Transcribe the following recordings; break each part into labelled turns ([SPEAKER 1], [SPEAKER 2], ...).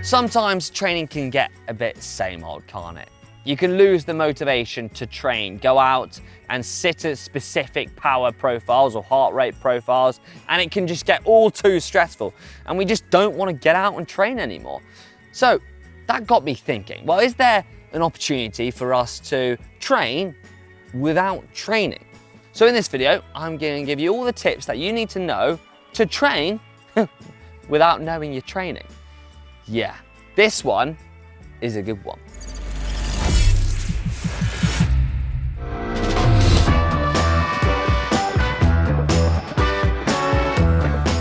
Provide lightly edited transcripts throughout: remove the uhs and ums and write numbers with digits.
[SPEAKER 1] Sometimes training can get a bit same old, can't it? You can lose the motivation to train, go out and sit at specific power profiles or heart rate profiles, and it can just get all too stressful, and we just don't want to get out and train anymore. So that got me thinking, well, is there an opportunity for us to train without training? So in this video, I'm going to give you all the tips that you need to know to train without knowing you're training. Yeah, this one is a good one.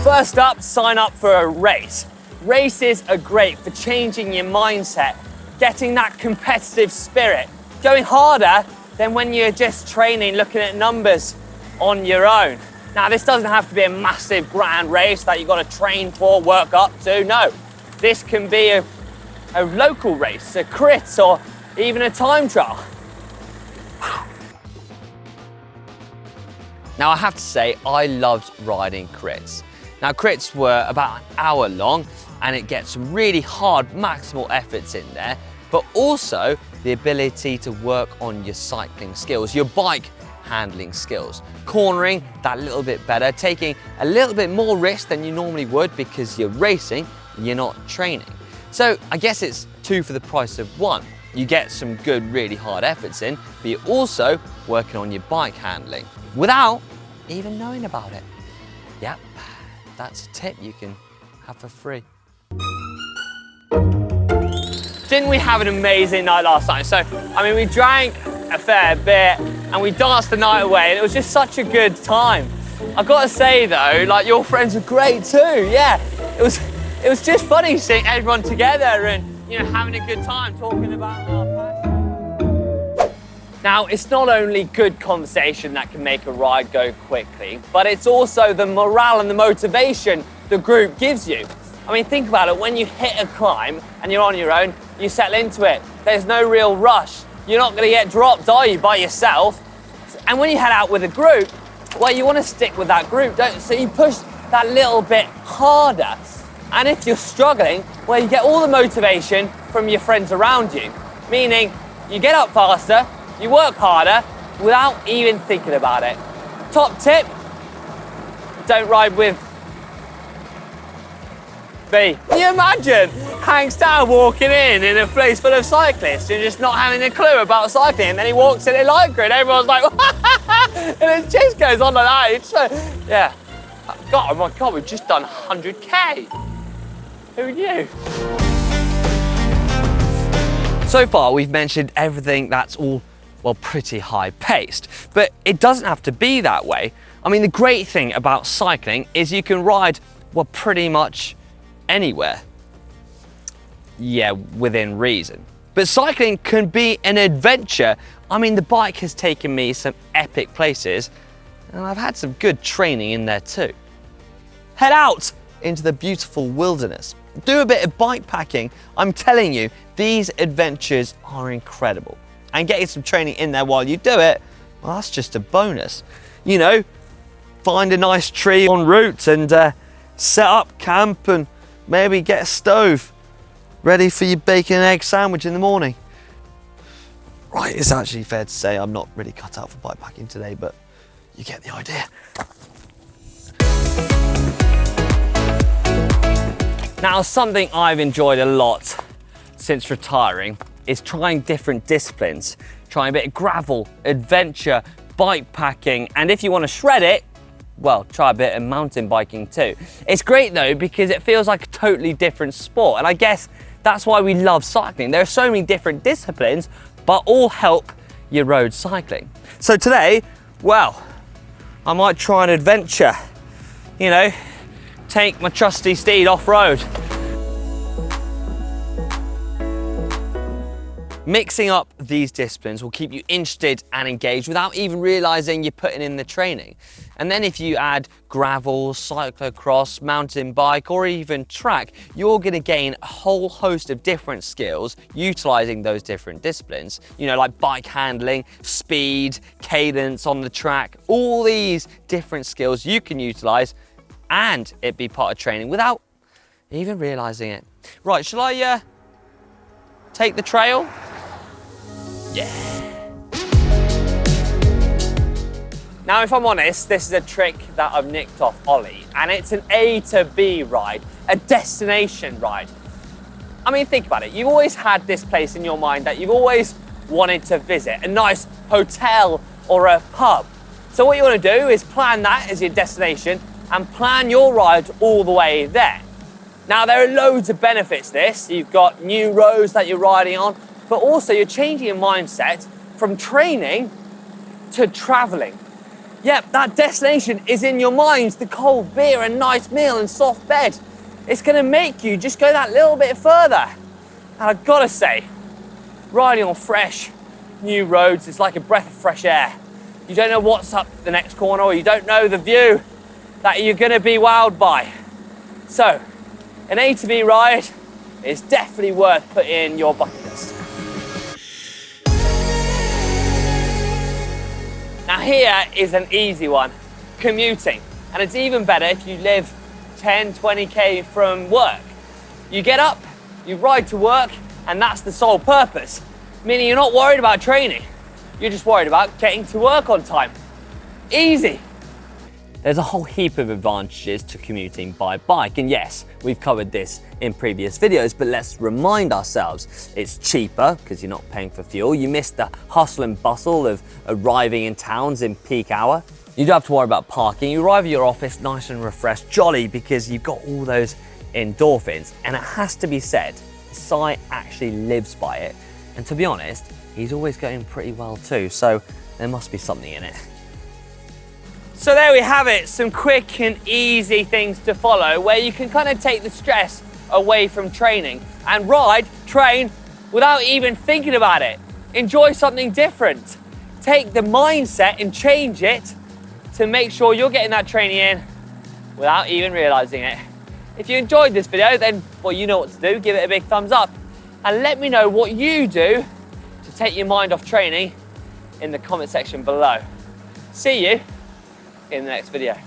[SPEAKER 1] First up, sign up for a race. Races are great for changing your mindset, getting that competitive spirit, going harder than when you're just training, looking at numbers on your own. Now, this doesn't have to be a massive grand race that you've got to train for, work up to. No, this can be a local race, a crit, or even a time trial. Now, I have to say, I loved riding crits. Now, crits were about an hour long, and it gets some really hard maximal efforts in there, but also the ability to work on your cycling skills, your bike handling skills, cornering that little bit better, taking a little bit more risk than you normally would because you're racing, you're not training. So I guess it's two for the price of one. You get some good, really hard efforts in, but you're also working on your bike handling without even knowing about it. Yep, that's a tip you can have for free. Didn't we have an amazing night last night? So, I mean, we drank a fair bit and we danced the night away, and it was just such a good time. I've got to say though, like, your friends were great too. Yeah, it was just funny seeing everyone together and, you know, having a good time talking about our passion. Now, it's not only good conversation that can make a ride go quickly, but it's also the morale and the motivation the group gives you. I mean, think about it, when you hit a climb and you're on your own, you settle into it. There's no real rush. You're not gonna get dropped, are you, by yourself? And when you head out with a group, well, you wanna stick with that group, don't you? So you push that little bit harder. And if you're struggling, well, you get all the motivation from your friends around you, meaning you get up faster, you work harder without even thinking about it. Top tip, don't ride with B. Can you imagine Hank's dad walking in a place full of cyclists and just not having a clue about cycling, and then he walks in a Lycra and everyone's like, and it just goes on like that. It's yeah. God, oh my God, we've just done 100K. Who knew? So far, we've mentioned everything that's all, well, pretty high paced, but it doesn't have to be that way. I mean, the great thing about cycling is you can ride, well, pretty much anywhere. Yeah, within reason. But cycling can be an adventure. I mean, the bike has taken me some epic places, and I've had some good training in there too. Head out into the beautiful wilderness. Do a bit of bike packing. I'm telling you, these adventures are incredible. And getting some training in there while you do it, well, that's just a bonus. You know, find a nice tree en route and set up camp and maybe get a stove ready for your bacon and egg sandwich in the morning. Right, it's actually fair to say I'm not really cut out for bikepacking today, but you get the idea. Now, something I've enjoyed a lot since retiring is trying different disciplines. Trying a bit of gravel, adventure, bikepacking, and if you want to shred it, well, try a bit of mountain biking too. It's great though, because it feels like a totally different sport. And I guess that's why we love cycling. There are so many different disciplines, but all help your road cycling. So today, well, I might try an adventure. You know, take my trusty steed off-road. Mixing up these disciplines will keep you interested and engaged without even realizing you're putting in the training. And then if you add gravel, cyclocross, mountain bike, or even track, you're gonna gain a whole host of different skills utilizing those different disciplines. You know, like bike handling, speed, cadence on the track, all these different skills you can utilize and it be part of training without even realising it. Right, shall I take the trail? Yeah. Now, if I'm honest, this is a trick that I've nicked off Ollie, and it's an A to B ride, a destination ride. I mean, think about it. You've always had this place in your mind that you've always wanted to visit, a nice hotel or a pub. So what you want to do is plan that as your destination and plan your ride all the way there. Now, there are loads of benefits to this. You've got new roads that you're riding on, but also you're changing your mindset from training to traveling. Yep, that destination is in your mind, the cold beer and nice meal and soft bed. It's gonna make you just go that little bit further. And I've gotta say, riding on fresh, new roads is like a breath of fresh air. You don't know what's up the next corner, or you don't know the view that you're gonna be wowed by. So, an A to B ride is definitely worth putting in your bucket list. Now here is an easy one, commuting. And it's even better if you live 10, 20k from work. You get up, you ride to work, and that's the sole purpose. Meaning you're not worried about training. You're just worried about getting to work on time. Easy. There's a whole heap of advantages to commuting by bike, and yes, we've covered this in previous videos, but let's remind ourselves it's cheaper because you're not paying for fuel. You miss the hustle and bustle of arriving in towns in peak hour. You don't have to worry about parking. You arrive at your office nice and refreshed, jolly, because you've got all those endorphins. And it has to be said, Si actually lives by it. And to be honest, he's always going pretty well too, so there must be something in it. So there we have it, some quick and easy things to follow where you can kind of take the stress away from training and ride, train without even thinking about it. Enjoy something different. Take the mindset and change it to make sure you're getting that training in without even realizing it. If you enjoyed this video, then, well, you know what to do. Give it a big thumbs up and let me know what you do to take your mind off training in the comment section below. See you in the next video.